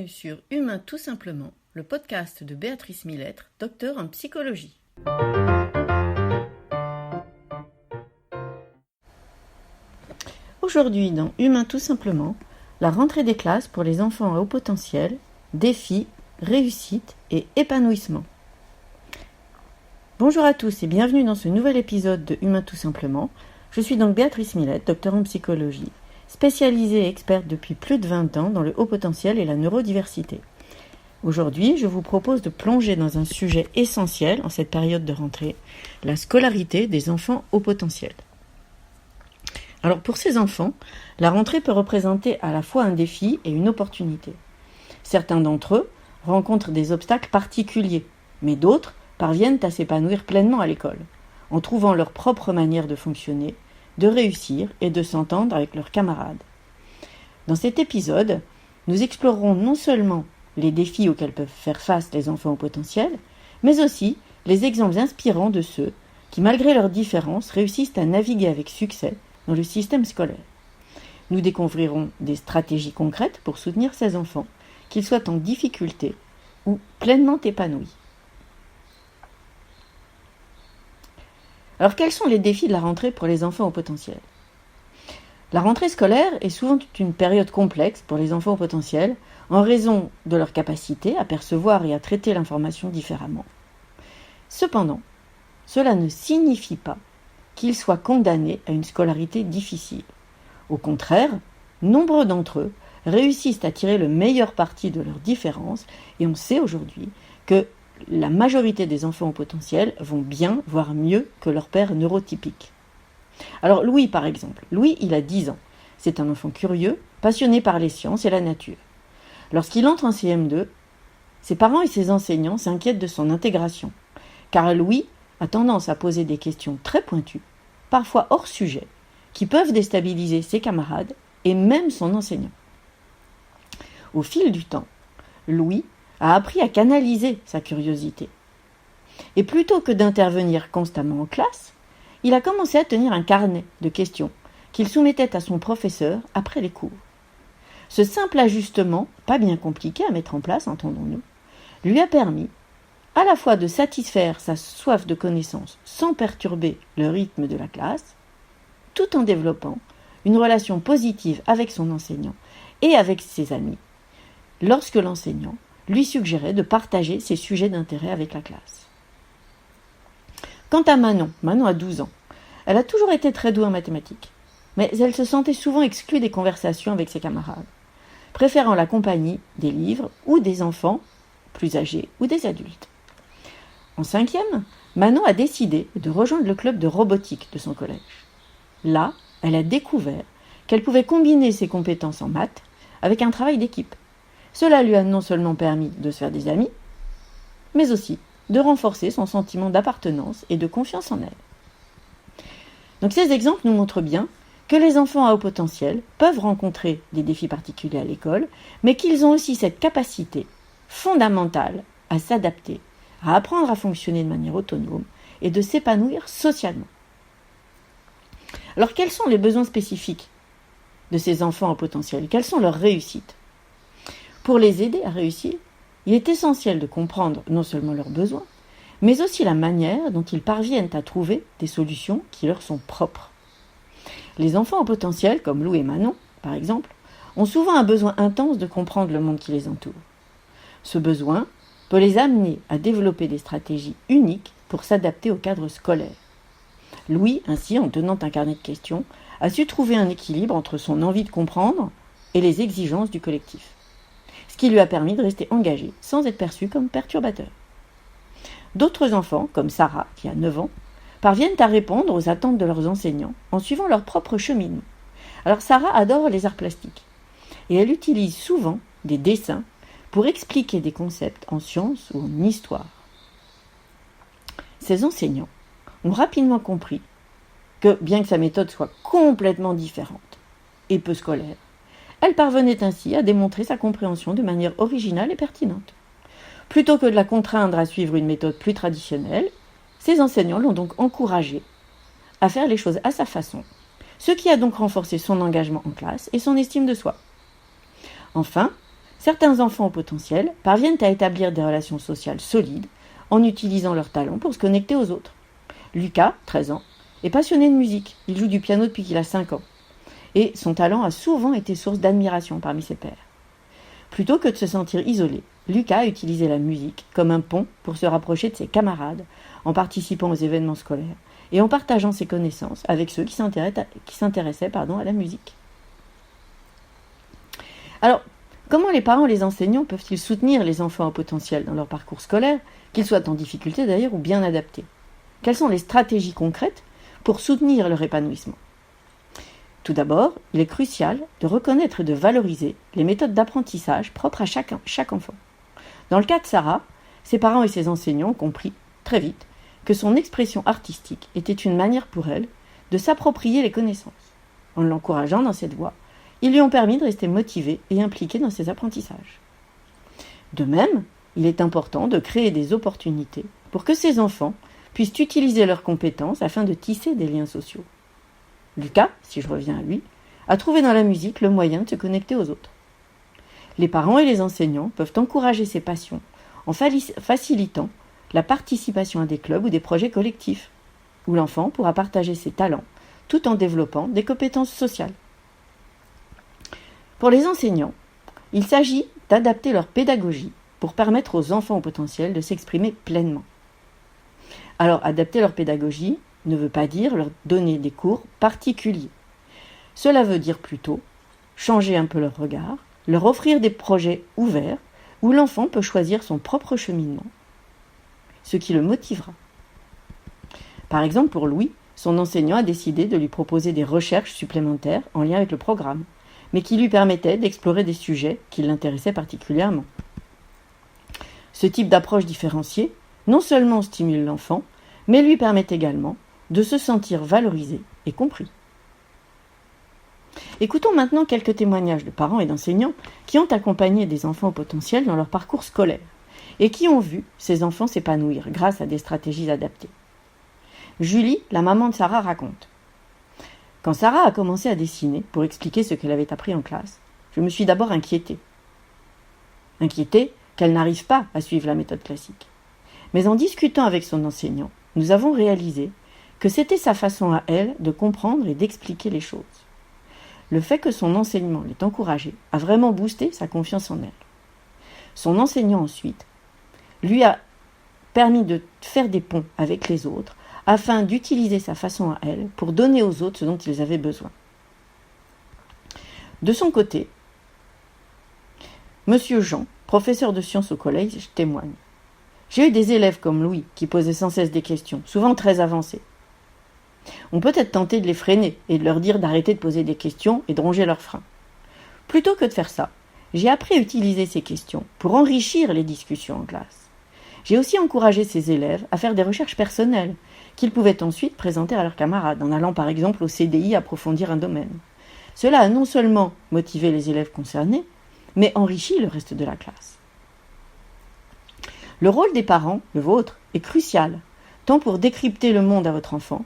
bienvenue sur Humain tout simplement, le podcast de Béatrice Millettre, docteure en psychologie. Aujourd'hui dans Humain tout simplement, la rentrée des classes pour les enfants à haut potentiel, défis, réussite et épanouissement. Bonjour à tous et bienvenue dans ce nouvel épisode de Humain tout simplement. Je suis donc Béatrice Millettre, docteure en psychologie, spécialisée et experte depuis plus de 20 ans dans le haut potentiel et la neurodiversité. Aujourd'hui, je vous propose de plonger dans un sujet essentiel en cette période de rentrée, la scolarité des enfants haut potentiel. Alors pour ces enfants, la rentrée peut représenter à la fois un défi et une opportunité. Certains d'entre eux rencontrent des obstacles particuliers, mais d'autres parviennent à s'épanouir pleinement à l'école, en trouvant leur propre manière de fonctionner, de réussir et de s'entendre avec leurs camarades. Dans cet épisode, nous explorerons non seulement les défis auxquels peuvent faire face les enfants au potentiel, mais aussi les exemples inspirants de ceux qui, malgré leurs différences, réussissent à naviguer avec succès dans le système scolaire. Nous découvrirons des stratégies concrètes pour soutenir ces enfants, qu'ils soient en difficulté ou pleinement épanouis. Alors, quels sont les défis de la rentrée pour les enfants au potentiel ? La rentrée scolaire est souvent une période complexe pour les enfants au potentiel en raison de leur capacité à percevoir et à traiter l'information différemment. Cependant, cela ne signifie pas qu'ils soient condamnés à une scolarité difficile. Au contraire, nombreux d'entre eux réussissent à tirer le meilleur parti de leurs différences et on sait aujourd'hui que la majorité des enfants au potentiel vont bien, voire mieux que leur père neurotypique. Alors Louis par exemple, Louis il a 10 ans. C'est un enfant curieux, passionné par les sciences et la nature. Lorsqu'il entre en CM2, ses parents et ses enseignants s'inquiètent de son intégration, car Louis a tendance à poser des questions très pointues, parfois hors sujet, qui peuvent déstabiliser ses camarades et même son enseignant. Au fil du temps, Louis a appris à canaliser sa curiosité. Et plutôt que d'intervenir constamment en classe, il a commencé à tenir un carnet de questions qu'il soumettait à son professeur après les cours. Ce simple ajustement, pas bien compliqué à mettre en place, entendons-nous, lui a permis à la fois de satisfaire sa soif de connaissance sans perturber le rythme de la classe, tout en développant une relation positive avec son enseignant et avec ses amis, lorsque l'enseignant lui suggérait de partager ses sujets d'intérêt avec la classe. Quant à Manon a 12 ans. Elle a toujours été très douée en mathématiques, mais elle se sentait souvent exclue des conversations avec ses camarades, préférant la compagnie des livres ou des enfants plus âgés ou des adultes. En 5e, Manon a décidé de rejoindre le club de robotique de son collège. Là, elle a découvert qu'elle pouvait combiner ses compétences en maths avec un travail d'équipe. Cela lui a non seulement permis de se faire des amis, mais aussi de renforcer son sentiment d'appartenance et de confiance en elle. Donc ces exemples nous montrent bien que les enfants à haut potentiel peuvent rencontrer des défis particuliers à l'école, mais qu'ils ont aussi cette capacité fondamentale à s'adapter, à apprendre à fonctionner de manière autonome et de s'épanouir socialement. Alors quels sont les besoins spécifiques de ces enfants à haut potentiel ? Quelles sont leurs réussites ? Pour les aider à réussir, il est essentiel de comprendre non seulement leurs besoins, mais aussi la manière dont ils parviennent à trouver des solutions qui leur sont propres. Les enfants au potentiel, comme Lou et Manon, par exemple, ont souvent un besoin intense de comprendre le monde qui les entoure. Ce besoin peut les amener à développer des stratégies uniques pour s'adapter au cadre scolaire. Louis, ainsi, en tenant un carnet de questions, a su trouver un équilibre entre son envie de comprendre et les exigences du collectif, ce qui lui a permis de rester engagé sans être perçu comme perturbateur. D'autres enfants, comme Sarah, qui a 9 ans, parviennent à répondre aux attentes de leurs enseignants en suivant leur propre cheminement. Alors Sarah adore les arts plastiques et elle utilise souvent des dessins pour expliquer des concepts en sciences ou en histoire. Ses enseignants ont rapidement compris que, bien que sa méthode soit complètement différente et peu scolaire, elle parvenait ainsi à démontrer sa compréhension de manière originale et pertinente. Plutôt que de la contraindre à suivre une méthode plus traditionnelle, ses enseignants l'ont donc encouragée à faire les choses à sa façon, ce qui a donc renforcé son engagement en classe et son estime de soi. Enfin, Certains enfants au potentiel parviennent à établir des relations sociales solides en utilisant leurs talents pour se connecter aux autres. Lucas, 13 ans, est passionné de musique. Il joue du piano depuis qu'il a 5 ans. Et son talent a souvent été source d'admiration parmi ses pairs. Plutôt que de se sentir isolé, Lucas a utilisé la musique comme un pont pour se rapprocher de ses camarades en participant aux événements scolaires et en partageant ses connaissances avec ceux qui s'intéressaient à la musique. Alors, comment les parents et les enseignants peuvent-ils soutenir les enfants au potentiel dans leur parcours scolaire, qu'ils soient en difficulté d'ailleurs ou bien adaptés ? Quelles sont les stratégies concrètes pour soutenir leur épanouissement ? Tout d'abord, il est crucial de reconnaître et de valoriser les méthodes d'apprentissage propres à chaque enfant. Dans le cas de Sarah, ses parents et ses enseignants ont compris très vite que son expression artistique était une manière pour elle de s'approprier les connaissances. En l'encourageant dans cette voie, ils lui ont permis de rester motivée et impliquée dans ses apprentissages. De même, il est important de créer des opportunités pour que ces enfants puissent utiliser leurs compétences afin de tisser des liens sociaux. Lucas, si je reviens à lui, a trouvé dans la musique le moyen de se connecter aux autres. Les parents et les enseignants peuvent encourager ces passions en facilitant la participation à des clubs ou des projets collectifs, où l'enfant pourra partager ses talents tout en développant des compétences sociales. Pour les enseignants, il s'agit d'adapter leur pédagogie pour permettre aux enfants au potentiel de s'exprimer pleinement. Alors, adapter leur pédagogie ne veut pas dire leur donner des cours particuliers. Cela veut dire plutôt changer un peu leur regard, leur offrir des projets ouverts où l'enfant peut choisir son propre cheminement, ce qui le motivera. Par exemple, pour Louis, son enseignant a décidé de lui proposer des recherches supplémentaires en lien avec le programme, mais qui lui permettaient d'explorer des sujets qui l'intéressaient particulièrement. Ce type d'approche différenciée non seulement stimule l'enfant, mais lui permet également de se sentir valorisé et compris. Écoutons maintenant quelques témoignages de parents et d'enseignants qui ont accompagné des enfants au potentiel dans leur parcours scolaire et qui ont vu ces enfants s'épanouir grâce à des stratégies adaptées. Julie, la maman de Sarah, raconte : quand Sarah a commencé à dessiner pour expliquer ce qu'elle avait appris en classe, je me suis d'abord inquiétée. Inquiétée qu'elle n'arrive pas à suivre la méthode classique. Mais en discutant avec son enseignant, nous avons réalisé que c'était sa façon à elle de comprendre et d'expliquer les choses. Le fait que son enseignement l'ait encouragée a vraiment boosté sa confiance en elle. Son enseignant ensuite lui a permis de faire des ponts avec les autres afin d'utiliser sa façon à elle pour donner aux autres ce dont ils avaient besoin. De son côté, Monsieur Jean, professeur de sciences au collège, témoigne : j'ai eu des élèves comme Louis qui posaient sans cesse des questions, souvent très avancées. On peut être tenté de les freiner et de leur dire d'arrêter de poser des questions et de ronger leurs freins. Plutôt que de faire ça, j'ai appris à utiliser ces questions pour enrichir les discussions en classe. J'ai aussi encouragé ces élèves à faire des recherches personnelles qu'ils pouvaient ensuite présenter à leurs camarades, en allant par exemple au CDI approfondir un domaine. Cela a non seulement motivé les élèves concernés, mais enrichi le reste de la classe. Le rôle des parents, le vôtre, est crucial, tant pour décrypter le monde à votre enfant,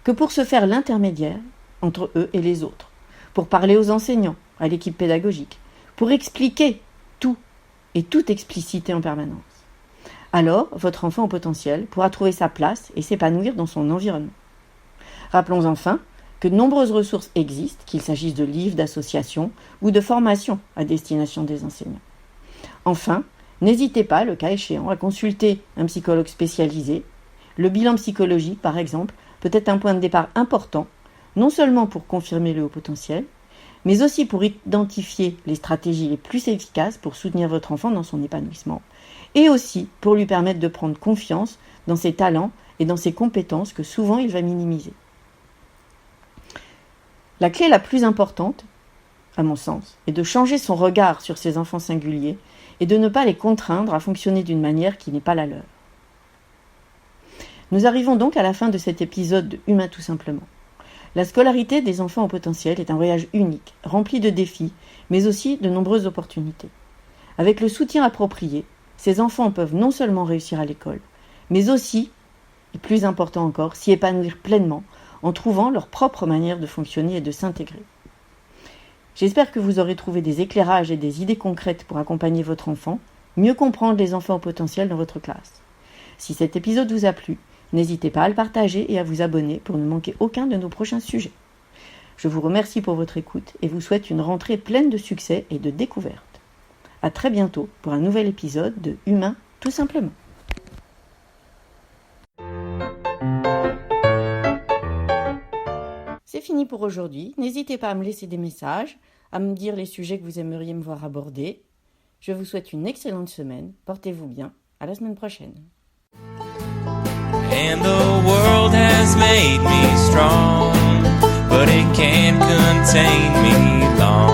que pour se faire l'intermédiaire entre eux et les autres, pour parler aux enseignants, à l'équipe pédagogique, pour expliquer tout et tout expliciter en permanence. Alors, votre enfant au potentiel pourra trouver sa place et s'épanouir dans son environnement. Rappelons enfin que de nombreuses ressources existent, qu'il s'agisse de livres, d'associations ou de formations à destination des enseignants. Enfin, n'hésitez pas, le cas échéant, à consulter un psychologue spécialisé. Le bilan psychologique, par exemple, peut être un point de départ important, non seulement pour confirmer le haut potentiel, mais aussi pour identifier les stratégies les plus efficaces pour soutenir votre enfant dans son épanouissement, et aussi pour lui permettre de prendre confiance dans ses talents et dans ses compétences que souvent il va minimiser. La clé la plus importante, à mon sens, est de changer son regard sur ces enfants singuliers et de ne pas les contraindre à fonctionner d'une manière qui n'est pas la leur. Nous arrivons donc à la fin de cet épisode de Humain tout simplement. La scolarité des enfants au potentiel est un voyage unique, rempli de défis, mais aussi de nombreuses opportunités. Avec le soutien approprié, ces enfants peuvent non seulement réussir à l'école, mais aussi, et plus important encore, s'y épanouir pleinement en trouvant leur propre manière de fonctionner et de s'intégrer. J'espère que vous aurez trouvé des éclairages et des idées concrètes pour accompagner votre enfant, mieux comprendre les enfants au potentiel dans votre classe. Si cet épisode vous a plu, n'hésitez pas à le partager et à vous abonner pour ne manquer aucun de nos prochains sujets. Je vous remercie pour votre écoute et vous souhaite une rentrée pleine de succès et de découvertes. À très bientôt pour un nouvel épisode de Humain tout simplement. C'est fini pour aujourd'hui. N'hésitez pas à me laisser des messages, à me dire les sujets que vous aimeriez me voir aborder. Je vous souhaite une excellente semaine. Portez-vous bien. À la semaine prochaine. And the world has made me strong, but it can't contain me long.